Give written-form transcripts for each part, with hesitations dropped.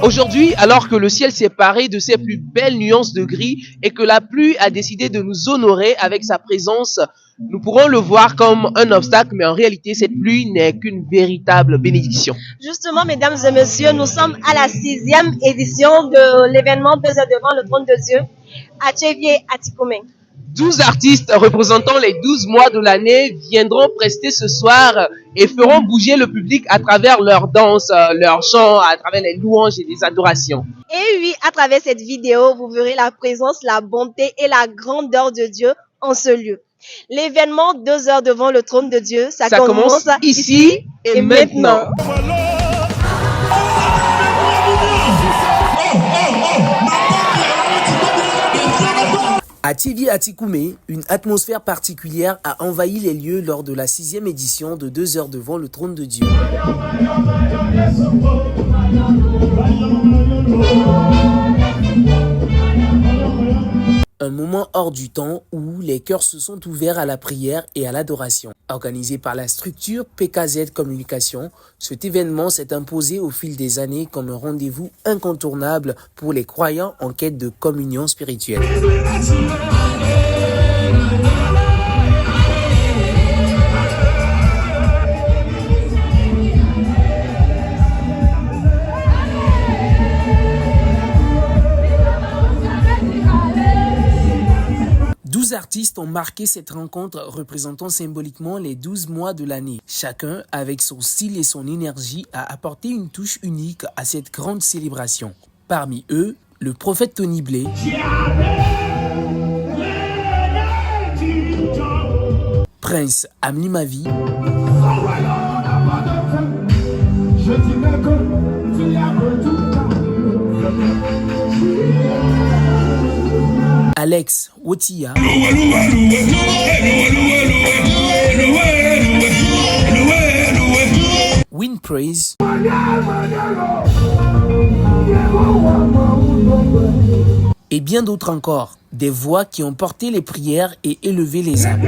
Aujourd'hui, alors que le ciel s'est paré de ses plus belles nuances de gris et que la pluie a décidé de nous honorer avec sa présence, nous pourrons le voir comme un obstacle, mais en réalité, cette pluie n'est qu'une véritable bénédiction. Justement, mesdames et messieurs, nous sommes à la 6e édition de l'événement 2 heures devant le trône de Dieu à Tchevier, Atikoumé. 12 artistes représentant les 12 mois de l'année viendront prester ce soir et feront bouger le public à travers leurs danses, leurs chants, à travers les louanges et les adorations. Et oui, à travers cette vidéo, vous verrez la présence, la bonté et la grandeur de Dieu en ce lieu. L'événement 2 heures devant le trône de Dieu, ça commence ici et maintenant. À Tchevier Atikoumé, une atmosphère particulière a envahi les lieux lors de la 6e édition de 2 heures devant le trône de Dieu. Un moment hors du temps où les cœurs se sont ouverts à la prière et à l'adoration. Organisé par la structure PKZ Communication, cet événement s'est imposé au fil des années comme un rendez-vous incontournable pour les croyants en quête de communion spirituelle. 12 artistes ont marqué cette rencontre représentant symboliquement les 12 mois de l'année. Chacun, avec son style et son énergie, a apporté une touche unique à cette grande célébration. Parmi eux, le prophète Tony Blay, Prince Amli Mavi, Alex Wotia, Win Praise, et bien d'autres encore, des voix qui ont porté les prières et élevé les âmes.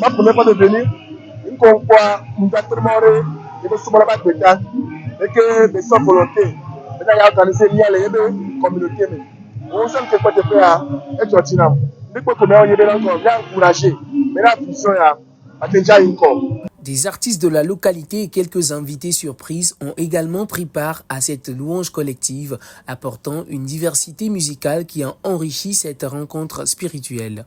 Ma première fois de venir, une conquête, nous a tellement et que souvent la bataille et que des sans volonté, mais il y a organisé il y a les communautés mais on sait que quoi te faire et tu as mais quoi comme on y est encore bien encouragé mais la puissance a déjà une corps. Des artistes de la localité et quelques invités surprises ont également pris part à cette louange collective, apportant une diversité musicale qui a enrichi cette rencontre spirituelle.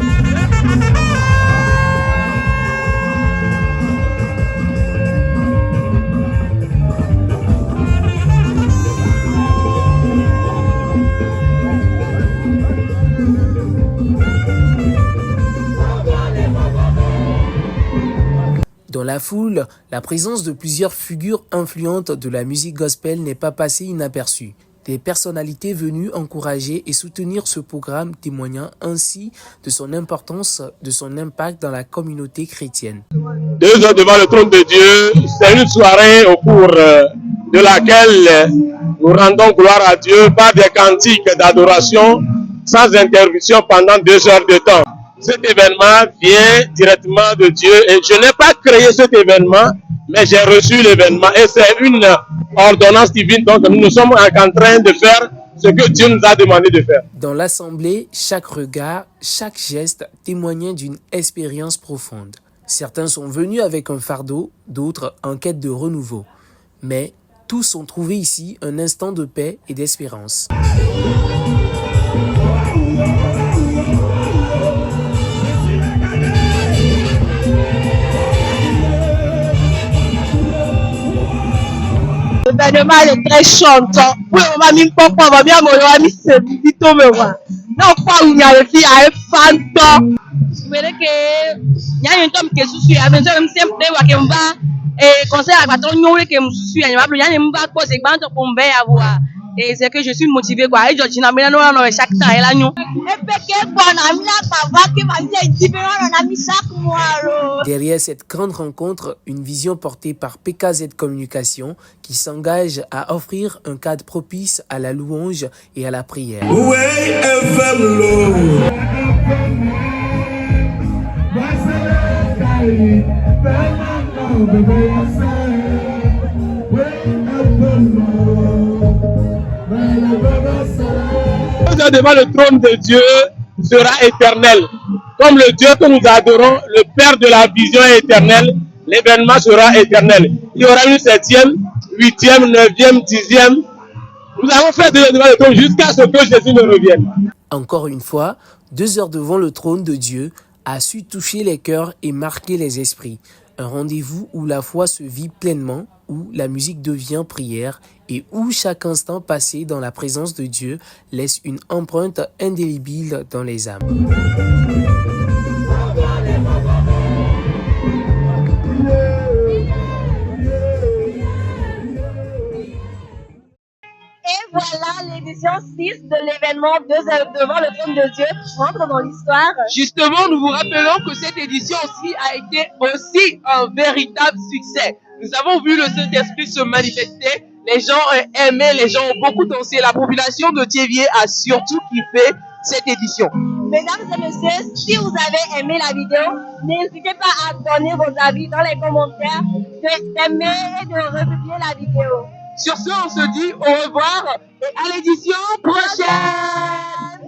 Dans la foule, la présence de plusieurs figures influentes de la musique gospel n'est pas passée inaperçue. Des personnalités venues encourager et soutenir ce programme témoignant ainsi de son importance, de son impact dans la communauté chrétienne. 2 heures devant le trône de Dieu, c'est une soirée au cours de laquelle nous rendons gloire à Dieu par des cantiques d'adoration sans interruption pendant 2 heures de temps. Cet événement vient directement de Dieu et je n'ai pas créé cet événement, mais j'ai reçu l'événement et c'est une ordonnance divine. Donc nous sommes en train de faire ce que Dieu nous a demandé de faire. Dans l'assemblée, chaque regard, chaque geste témoignait d'une expérience profonde. Certains sont venus avec un fardeau, d'autres en quête de renouveau. Mais tous ont trouvé ici un instant de paix et d'espérance. L'événement est très chantant. Oui, on va m'y prendre, on va bien me c'est plutôt me voir. Non, pas où il y a le fille à un fantôme. Je voulais que il y a un homme qui est sous avec un même simple de Wakemba. Et conseil à patron nyore que mususu ya nyama ya nyamba ko se gbanto ko mbe ya voix. Et c'est que je suis motivé quoi. Et je dis na me no no chaque temps elle a nyo. Derrière cette grande rencontre, une vision portée par PKZ Communication qui s'engage à offrir un cadre propice à la louange et à la prière. Devant le trône de Dieu sera éternel. Comme le Dieu que nous adorons, le Père de la vision est éternel, l'événement sera éternel. Il y aura une 7e, 8e, 9e, 10e. Nous avons fait devant le trône jusqu'à ce que Jésus ne revienne. Encore une fois, 2 heures devant le trône de Dieu a su toucher les cœurs et marquer les esprits. Un rendez-vous où la foi se vit pleinement, où la musique devient prière et où chaque instant passé dans la présence de Dieu laisse une empreinte indélébile dans les âmes. Et voilà, l'édition 6 de l'événement 2 heures devant le trône de Dieu rentre dans l'histoire. Justement, nous vous rappelons que cette édition aussi a été aussi un véritable succès. Nous avons vu le Saint-Esprit se manifester, les gens ont aimé, les gens ont beaucoup dansé. La population de Thiévié a surtout kiffé cette édition. Mesdames et messieurs, si vous avez aimé la vidéo, n'hésitez pas à donner vos avis dans les commentaires, d'aimer et de republier la vidéo. Sur ce, on se dit au revoir et à l'édition prochaine.